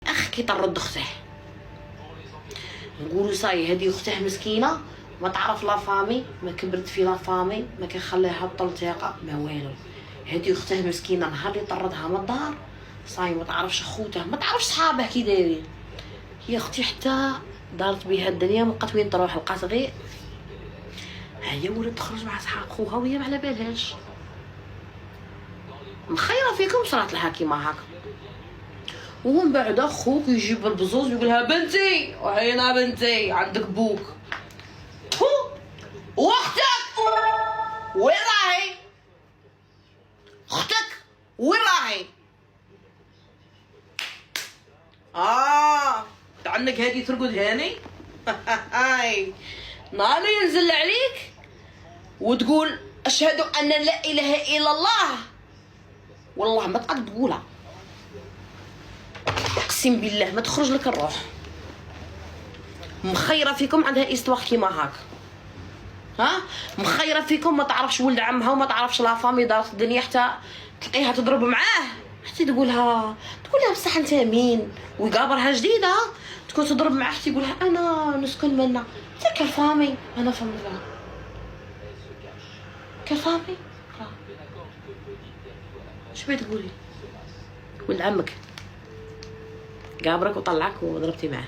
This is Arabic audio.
اخ كي طرد اخته، نقولوا صاي هذه اخته مسكينه ما تعرف لا فامي، ما كبرت في لا فامي، ما كنخليها تلتقى ما والو. هذه اخته مسكينه نهار اللي طردها من الدار صاي ما تعرفش خوته، ما تعرفش صحابه كي دايرين. هي اختي حتى دارت بها الدنيا ما بقات وين تروح، لقات غير هي ولات تخرج مع صحاب خوها وهي ما على بالهاش. مخيره فيكم صرات لها كيما هكا، ومن بعد اخوك يجيب البزوز ويقولها بنتي وهينا بنتي عندك بوك واختك وين راهي؟ اختك وين راهي؟ عندك هادي ترقد هاني هاي نهار ينزل عليك وتقول اشهد ان لا اله الا الله، والله ما تقدر تقولها، اقسم بالله ما تخرج لك الروح. مخيره فيكم عندها استواخ كيما هاك، ها مخيره فيكم ما تعرفش ولد عمها وما تعرفش لا فامي، دارت الدنيا حتى تلقيها تضرب معاه، حتى تقولها بصح انت مين، ويقابرها جديده تكون تضرب معاه، حتى يقولها انا نسكن منا تلك الفامي، انا فامي كفامي. شو بغيتي تقولي؟ ولد عمك قابرك وطلعك وضربتي معاه.